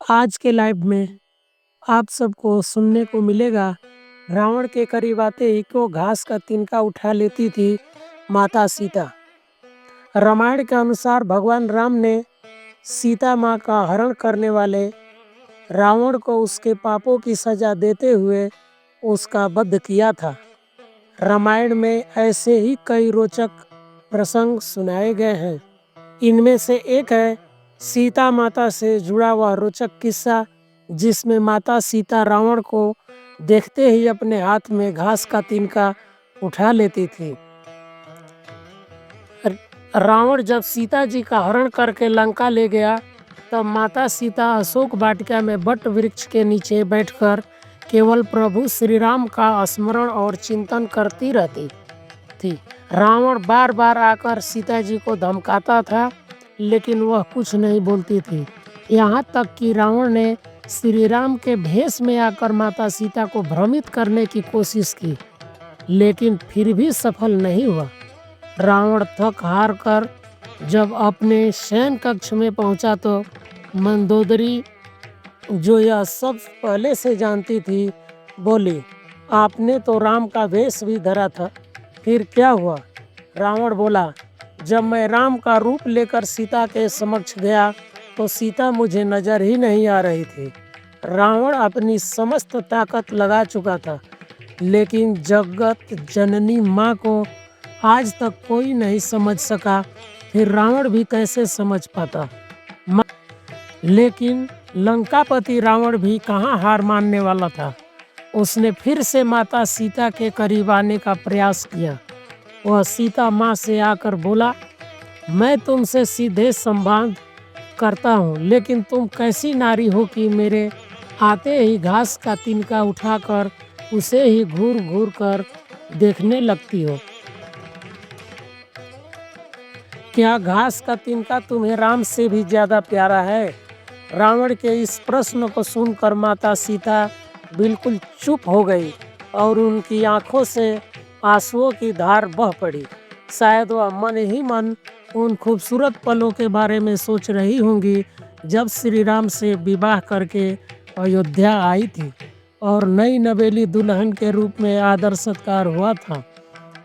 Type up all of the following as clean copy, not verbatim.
आज के लाइव में आप सबको सुनने को मिलेगा। रावण के करीब आते ही को घास का तिनका उठा लेती थी माता सीता। रामायण के अनुसार भगवान राम ने सीता माँ का हरण करने वाले रावण को उसके पापों की सजा देते हुए उसका वध किया था। रामायण में ऐसे ही कई रोचक प्रसंग सुनाए गए हैं। इनमें से एक है सीता माता से जुड़ा हुआ रोचक किस्सा, जिसमें माता सीता रावण को देखते ही अपने हाथ में घास का तिनका उठा लेती थी। रावण जब सीता जी का हरण करके लंका ले गया, तब माता सीता अशोक वाटिका में वट वृक्ष के नीचे बैठकर केवल प्रभु श्री राम का स्मरण और चिंतन करती रहती थी। रावण बार बार आकर सीता जी को धमकाता था, लेकिन वह कुछ नहीं बोलती थी। यहाँ तक कि रावण ने श्री राम के भेष में आकर माता सीता को भ्रमित करने की कोशिश की, लेकिन फिर भी सफल नहीं हुआ। रावण थक हार कर जब अपने शयन कक्ष में पहुंचा तो मंदोदरी, जो यह सब पहले से जानती थी, बोली, आपने तो राम का वेश भी धरा था, फिर क्या हुआ? रावण बोला, जब मैं राम का रूप लेकर सीता के समक्ष गया तो सीता मुझे नजर ही नहीं आ रही थी। रावण अपनी समस्त ताकत लगा चुका था, लेकिन जगत जननी माँ को आज तक कोई नहीं समझ सका, फिर रावण भी कैसे समझ पाता। लेकिन लंकापति रावण भी कहाँ हार मानने वाला था। उसने फिर से माता सीता के करीब आने का प्रयास किया। वह सीता माँ से आकर बोला, मैं तुमसे सीधे संवाद करता हूँ, लेकिन तुम कैसी नारी हो कि मेरे आते ही घास का तिनका उठाकर उसे ही घूर घूर कर देखने लगती हो। क्या घास का तिनका तुम्हें राम से भी ज्यादा प्यारा है? रावण के इस प्रश्न को सुनकर माता सीता बिल्कुल चुप हो गई और उनकी आंखों से आंसुओं की धार बह पड़ी। शायद वह मन ही मन उन खूबसूरत पलों के बारे में सोच रही होंगी जब श्री राम से विवाह करके अयोध्या आई थी और नई नवेली दुल्हन के रूप में आदर सत्कार हुआ था।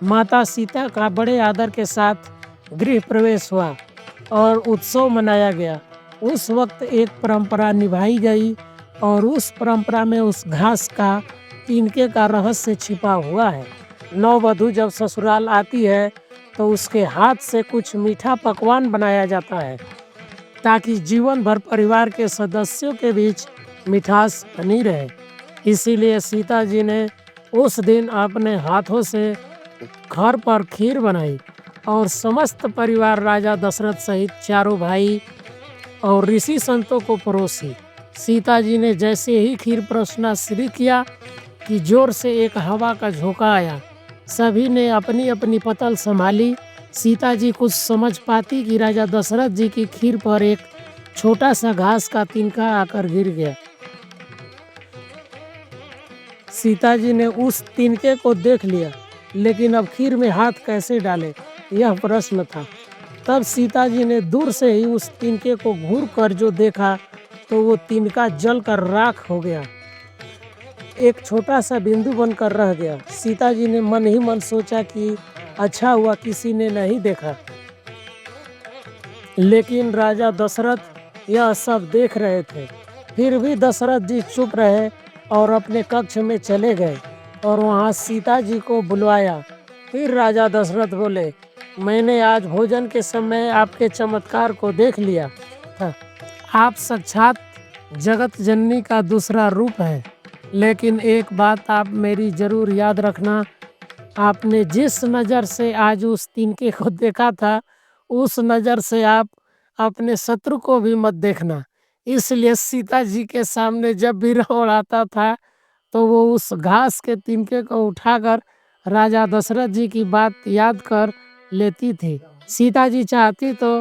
माता सीता का बड़े आदर के साथ गृह प्रवेश हुआ और उत्सव मनाया गया। उस वक्त एक परंपरा निभाई गई और उस परंपरा में उस घास का तिनके का रहस्य छिपा हुआ है। नववधू जब ससुराल आती है तो उसके हाथ से कुछ मीठा पकवान बनाया जाता है, ताकि जीवन भर परिवार के सदस्यों के बीच मिठास बनी रहे। इसीलिए सीता जी ने उस दिन अपने हाथों से घर पर खीर बनाई और समस्त परिवार राजा दशरथ सहित चारों भाई और ऋषि संतों को परोसी। सीता जी ने जैसे ही खीर परोसना शुरू किया कि जोर से एक हवा का झोंका आया। सभी ने अपनी अपनी पतल संभाली। सीता जी कुछ समझ पाती कि राजा दशरथ जी की खीर पर एक छोटा सा घास का तिनका आकर गिर गया। सीता जी ने उस तिनके को देख लिया, लेकिन अब खीर में हाथ कैसे डाले, यह प्रश्न था। तब सीता जी ने दूर से ही उस तिनके को घूर कर जो देखा तो वो तिनका जलकर राख हो गया, एक छोटा सा बिंदु बनकर रह गया। सीता जी ने मन ही मन सोचा कि अच्छा हुआ किसी ने नहीं देखा। लेकिन राजा दशरथ यह सब देख रहे थे। फिर भी दशरथ जी चुप रहे और अपने कक्ष में चले गए और वहाँ सीता जी को बुलवाया। फिर राजा दशरथ बोले, मैंने आज भोजन के समय आपके चमत्कार को देख लिया था। आप साक्षात जगत जननी का दूसरा रूप है। लेकिन एक बात आप मेरी जरूर याद रखना, आपने जिस नज़र से आज उस तिनके को देखा था, उस नज़र से आप अपने शत्रु को भी मत देखना। इसलिए सीता जी के सामने जब भी रावण आता था तो वो उस घास के तिनके को उठाकर राजा दशरथ जी की बात याद कर लेती थी। सीता जी चाहती तो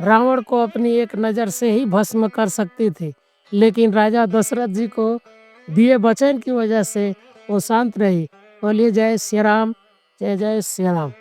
रावण को अपनी एक नज़र से ही भस्म कर सकती थी, लेकिन राजा दशरथ जी को दिए वचन की वजह से वो शांत रही। बोलिए जय श्री राम, जय जय श्री राम।